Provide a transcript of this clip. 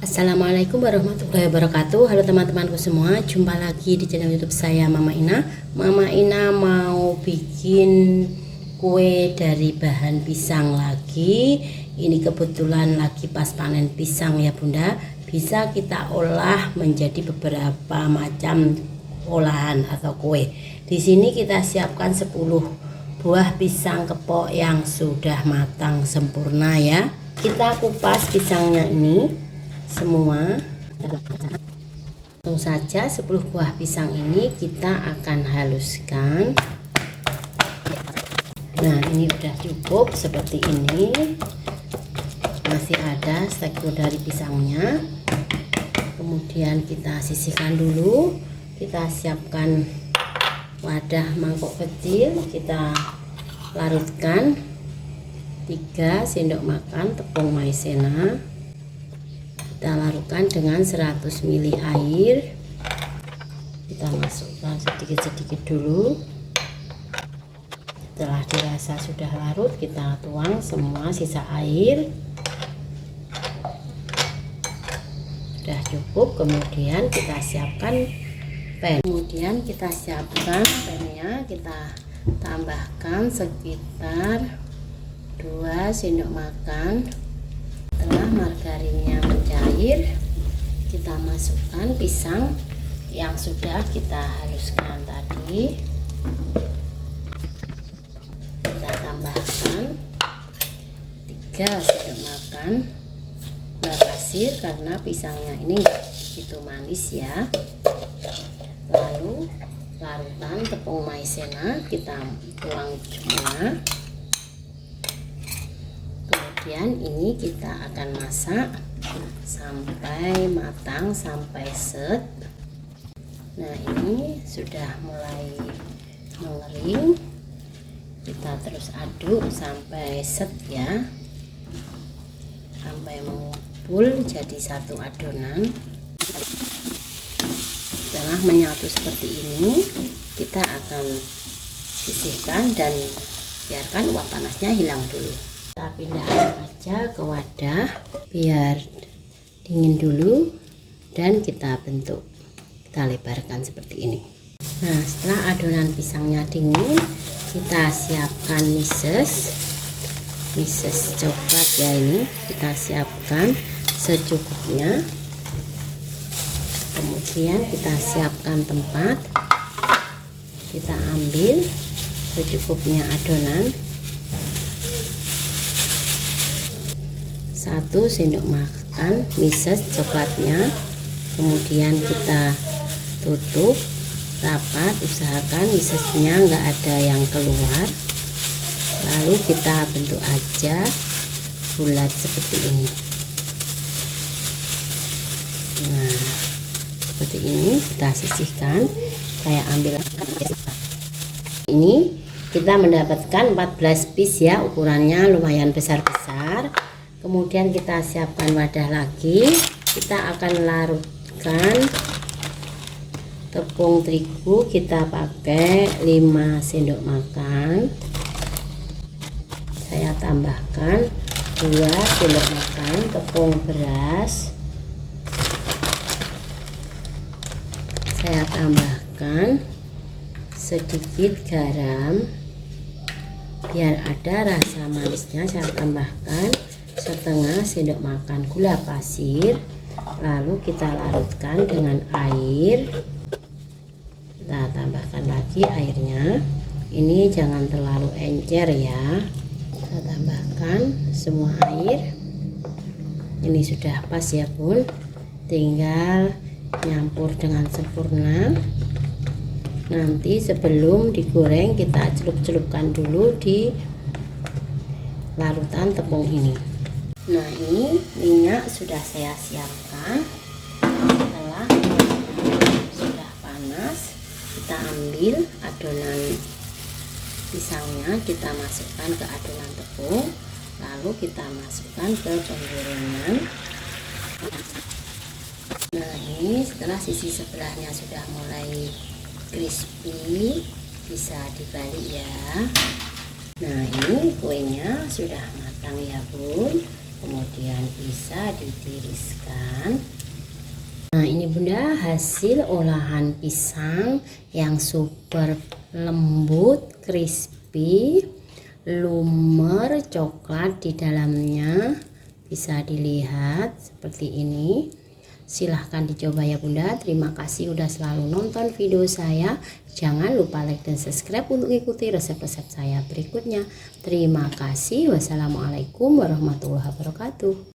Assalamualaikum warahmatullahi wabarakatuh. Halo teman-temanku semua, jumpa lagi di channel YouTube saya, Mama Ina. Mama Ina mau bikin kue dari bahan pisang lagi. Ini kebetulan lagi pas panen pisang ya Bunda. Bisa kita olah menjadi beberapa macam olahan atau kue. Di sini kita siapkan 10 buah pisang kepok yang sudah matang sempurna ya. Kita kupas pisangnya ini semua. Langsung saja 10 buah pisang ini kita akan haluskan. Nah, ini udah cukup seperti ini. Masih ada tekstur dari pisangnya. Kemudian kita sisihkan dulu. Kita siapkan wadah mangkok kecil. Kita larutkan 3 sendok makan tepung maizena. Kita larutkan dengan 100 ml air. Kita masukkan sedikit-sedikit dulu. Setelah dirasa sudah larut, kita tuang semua sisa air. Sudah cukup. Kemudian kita siapkan pan. Kemudian kita siapkan pannya. Kita tambahkan sekitar 2 sendok makan. Setelah margarinnya mencair, kita masukkan pisang yang sudah kita haluskan tadi. Kita tambahkan 3 sendok makan gula pasir karena pisangnya ini itu manis ya. Lalu larutan tepung maizena kita tuang semua. Kemudian ini kita akan masak sampai matang, sampai set. Nah, ini sudah mulai mengering. Kita terus aduk sampai set ya, sampai mengumpul jadi satu adonan. Setelah menyatu seperti ini, kita akan sisihkan dan biarkan uap panasnya hilang dulu. Kita pindahkan aja ke wadah biar dingin dulu dan kita bentuk. Kita lebarkan seperti ini. Nah, setelah adonan pisangnya dingin, kita siapkan mises coklat ya. Ini kita siapkan secukupnya. Kemudian kita siapkan tempat. Kita ambil secukupnya adonan. 1 sendok makan mises coklatnya. Kemudian kita tutup rapat, usahakan misesnya enggak ada yang keluar. Lalu kita bentuk aja bulat seperti ini. Nah, seperti ini kita sisihkan. Saya ambil ini, kita mendapatkan 14 piece ya, ukurannya lumayan besar-besar. Kemudian kita siapkan wadah lagi. Kita akan larutkan tepung terigu. Kita pakai 5 sendok makan. Saya tambahkan 2 sendok makan tepung beras. Saya tambahkan sedikit garam. Biar ada rasa manisnya, saya tambahkan setengah sendok makan gula pasir. Lalu kita larutkan dengan air. Kita tambahkan lagi airnya. Ini jangan terlalu encer ya. Kita tambahkan semua air. Ini sudah pas ya Bun. Tinggal nyampur dengan sempurna. Nanti sebelum digoreng kita celup-celupkan dulu di larutan tepung ini. Nah, ini minyak sudah saya siapkan. Setelah sudah panas, kita ambil adonan pisangnya, kita masukkan ke adonan tepung. Lalu kita masukkan ke penggorengan. Nah, ini setelah sisi sebelahnya sudah mulai crispy, bisa dibalik ya. Nah, ini kuenya sudah matang ya Bun. kemudian bisa ditiriskan. Nah, ini Bunda hasil olahan pisang yang super lembut, crispy, lumer coklat di dalamnya. Bisa dilihat seperti ini. Silahkan dicoba ya Bunda. Terima kasih udah selalu nonton video saya. Jangan lupa like dan subscribe untuk ikuti resep-resep saya berikutnya. Terima kasih. Wassalamualaikum warahmatullahi wabarakatuh.